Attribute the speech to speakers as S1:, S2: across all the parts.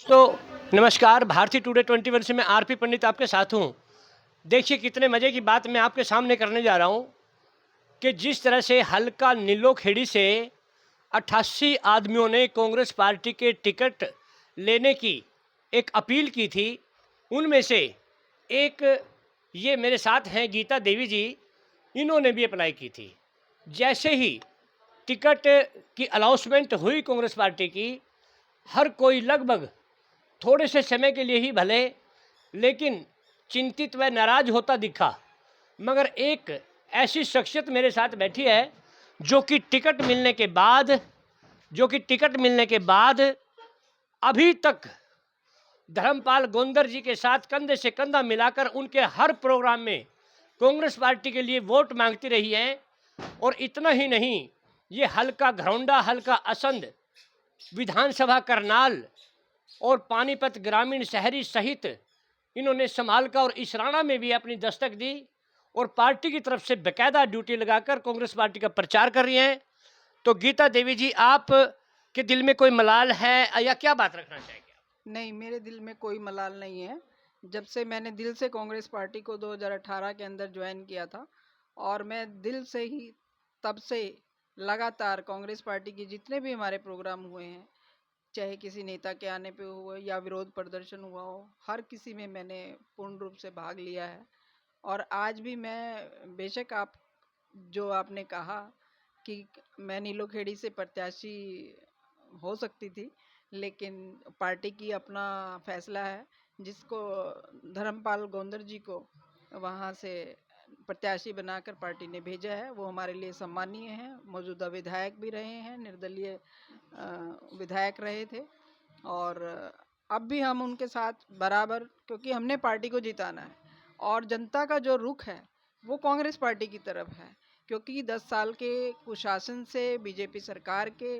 S1: दोस्तों नमस्कार। भारतीय टुडे 21 से मैं आरपी पंडित आपके साथ हूँ। देखिए कितने मज़े की बात मैं आपके सामने करने जा रहा हूँ कि जिस तरह से हल्का नीलोखेड़ी से 88 आदमियों ने कांग्रेस पार्टी के टिकट लेने की एक अपील की थी, उनमें से एक ये मेरे साथ हैं गीता देवी जी, इन्होंने भी अप्लाई की थी। जैसे ही टिकट की अनाउंसमेंट हुई कांग्रेस पार्टी की, हर कोई लगभग थोड़े से समय के लिए ही भले, लेकिन चिंतित व नाराज होता दिखा। मगर एक ऐसी शख्सियत मेरे साथ बैठी है जो कि टिकट मिलने के बाद अभी तक धर्मपाल गोंदर जी के साथ कंधे से कंधा मिलाकर उनके हर प्रोग्राम में कांग्रेस पार्टी के लिए वोट मांगती रही है। और इतना ही नहीं, ये हल्का घरौंडा, हल्का असंध, विधानसभा करनाल और पानीपत ग्रामीण शहरी सहित इन्होंने समालका और इसराना में भी अपनी दस्तक दी और पार्टी की तरफ से बकायदा ड्यूटी लगाकर कांग्रेस पार्टी का प्रचार कर रही हैं। तो गीता देवी जी, आप के दिल में कोई मलाल है या क्या बात रखना चाहेंगे?
S2: नहीं, मेरे दिल में कोई मलाल नहीं है। जब से मैंने दिल से कांग्रेस पार्टी को 2018 के अंदर ज्वाइन किया था और मैं दिल से ही तब से लगातार कांग्रेस पार्टी के जितने भी हमारे प्रोग्राम हुए हैं, चाहे किसी नेता के आने पे हुए या विरोध प्रदर्शन हुआ हो, हर किसी में मैंने पूर्ण रूप से भाग लिया है। और आज भी मैं, बेशक आप जो आपने कहा कि मैं नीलोखेड़ी से प्रत्याशी हो सकती थी, लेकिन पार्टी की अपना फैसला है, जिसको धर्मपाल गोंदर जी को वहाँ से प्रत्याशी बनाकर पार्टी ने भेजा है, वो हमारे लिए सम्मानीय हैं। मौजूदा विधायक भी रहे हैं, निर्दलीय विधायक रहे थे और अब भी हम उनके साथ बराबर, क्योंकि हमने पार्टी को जिताना है और जनता का जो रुख है वो कांग्रेस पार्टी की तरफ है। क्योंकि 10 साल के कुशासन से, बीजेपी सरकार के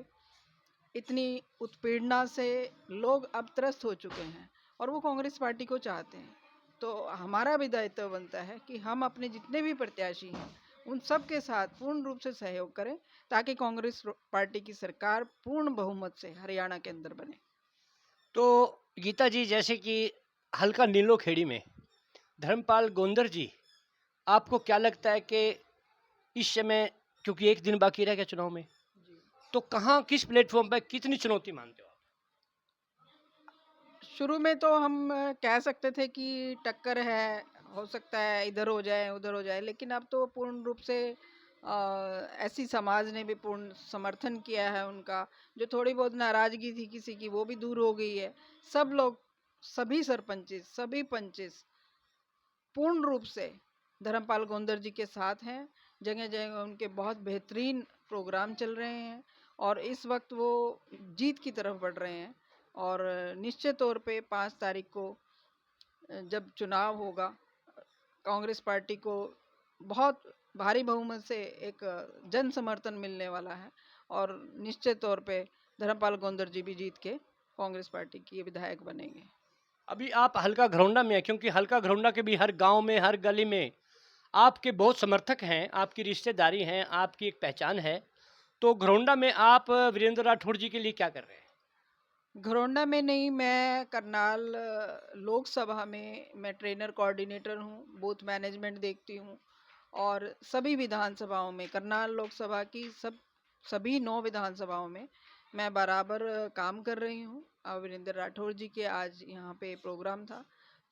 S2: इतनी उत्पीड़ना से लोग अब त्रस्त हो चुके हैं और वो कांग्रेस पार्टी को चाहते हैं। तो हमारा भी दायित्व बनता है कि हम अपने जितने भी प्रत्याशी हैं उन सब के साथ पूर्ण रूप से सहयोग करें, ताकि कांग्रेस पार्टी की सरकार पूर्ण बहुमत से हरियाणा के अंदर बने।
S1: तो गीता जी, जैसे कि हल्का नीलोखेड़ी में धर्मपाल गोंदर जी, आपको क्या लगता है कि इस समय, क्योंकि एक दिन बाकी रह गया चुनाव में,
S2: जी।
S1: तो कहाँ किस प्लेटफॉर्म पर कितनी चुनौती मानते हो आप?
S2: शुरू में तो हम कह सकते थे कि टक्कर है, हो सकता है इधर हो जाए उधर हो जाए, लेकिन अब तो पूर्ण रूप से ऐसी समाज ने भी पूर्ण समर्थन किया है उनका। जो थोड़ी बहुत नाराजगी थी किसी की, वो भी दूर हो गई है। सब लोग, सभी सरपंचेस, सभी पंचेस पूर्ण रूप से धर्मपाल गोंदर जी के साथ हैं। जगह जगह उनके बहुत बेहतरीन प्रोग्राम चल रहे हैं और इस वक्त वो जीत की तरफ बढ़ रहे हैं। और निश्चित तौर पे 5 तारीख को जब चुनाव होगा, कांग्रेस पार्टी को बहुत भारी बहुमत से एक जन समर्थन मिलने वाला है और निश्चित तौर पे धर्मपाल गोंदर जी भी जीत के कांग्रेस पार्टी के विधायक बनेंगे।
S1: अभी आप हल्का घरौंडा में हैं, क्योंकि हल्का घरौंडा के भी हर गांव में, हर गली में आपके बहुत समर्थक हैं, आपकी रिश्तेदारी हैं, आपकी एक पहचान है। तो घरौंडा में आप वीरेंद्र राठौड़ जी के लिए क्या कर रहे हैं?
S2: घरौंडा में नहीं, मैं करनाल लोकसभा में मैं ट्रेनर कोऑर्डिनेटर हूँ, बूथ मैनेजमेंट देखती हूँ और सभी विधानसभाओं में, करनाल लोकसभा की सभी 9 विधानसभाओं में मैं बराबर काम कर रही हूँ। वीरेंद्र राठौर जी के आज यहाँ पे प्रोग्राम था,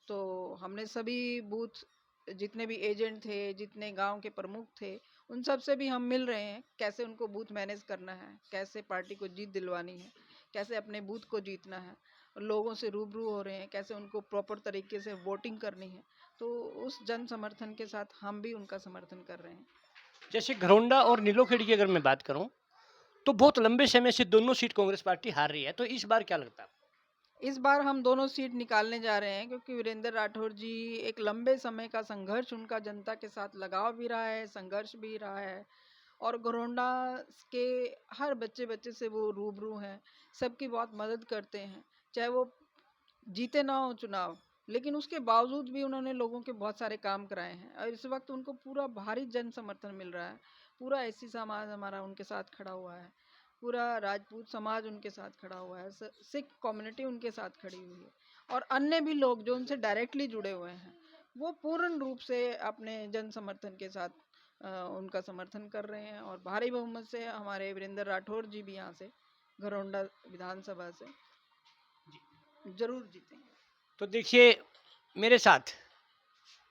S2: तो हमने सभी बूथ, जितने भी एजेंट थे, जितने गांव के प्रमुख थे, उन सब से भी हम मिल रहे हैं, कैसे उनको बूथ मैनेज करना है, कैसे पार्टी को जीत दिलवानी है, कैसे अपने बूथ को जीतना है। लोगों से रूबरू हो रहे हैं, कैसे उनको प्रॉपर तरीके से वोटिंग करनी है। तो उस जन समर्थन के साथ हम भी उनका समर्थन कर रहे हैं।
S1: जैसे घरौंडा और नीलोखेड़ी की अगर मैं बात करूं, तो बहुत लंबे समय से दोनों सीट कांग्रेस पार्टी हार रही है, तो इस बार क्या लगता है?
S2: इस बार हम दोनों सीट निकालने जा रहे हैं, क्योंकि वीरेंद्र राठौर जी, एक लंबे समय का संघर्ष उनका जनता के साथ लगाव भी रहा है, संघर्ष भी रहा है और घरौंडा के हर बच्चे बच्चे से वो रूबरू हैं, सबकी बहुत मदद करते हैं। चाहे वो जीते ना हो चुनाव, लेकिन उसके बावजूद भी उन्होंने लोगों के बहुत सारे काम कराए हैं और इस वक्त उनको पूरा भारी जन समर्थन मिल रहा है। पूरा एससी समाज हमारा उनके साथ खड़ा हुआ है। पूरा राजपूत समाज उनके साथ खड़ा हुआ है, सिख कम्युनिटी उनके साथ खड़ी हुई है, और अन्य भी लोग जो उनसे डायरेक्टली जुड़े हुए हैं वो पूर्ण रूप से अपने जन समर्थन के साथ उनका समर्थन कर रहे हैं, और भारी बहुमत से हमारे वीरेंद्र राठौर जी भी यहाँ से घरौंडा विधानसभा से जरूर जीतेंगे।
S1: तो देखिए, मेरे साथ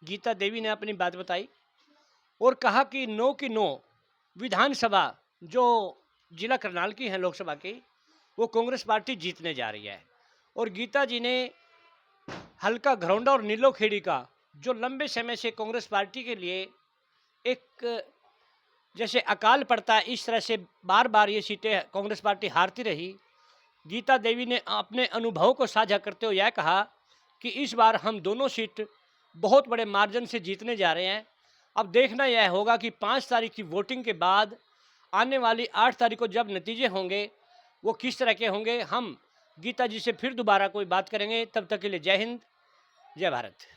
S1: गीता देवी ने अपनी बात बताई और कहा कि 9 की 9 विधानसभा जो जिला करनाल की है लोकसभा की, वो कांग्रेस पार्टी जीतने जा रही है। और गीता जी ने हल्का घरौंडा और नीलोखेड़ी का, जो लंबे समय से कांग्रेस पार्टी के लिए एक जैसे अकाल पड़ता है, इस तरह से बार बार ये सीटें कांग्रेस पार्टी हारती रही, गीता देवी ने अपने अनुभव को साझा करते हुए यह कहा कि इस बार हम दोनों सीट बहुत बड़े मार्जिन से जीतने जा रहे हैं। अब देखना यह होगा कि 5 तारीख की वोटिंग के बाद आने वाली 8 तारीख को जब नतीजे होंगे वो किस तरह के होंगे। हम गीता जी से फिर दोबारा कोई बात करेंगे। तब तक के लिए जय हिंद, जय भारत।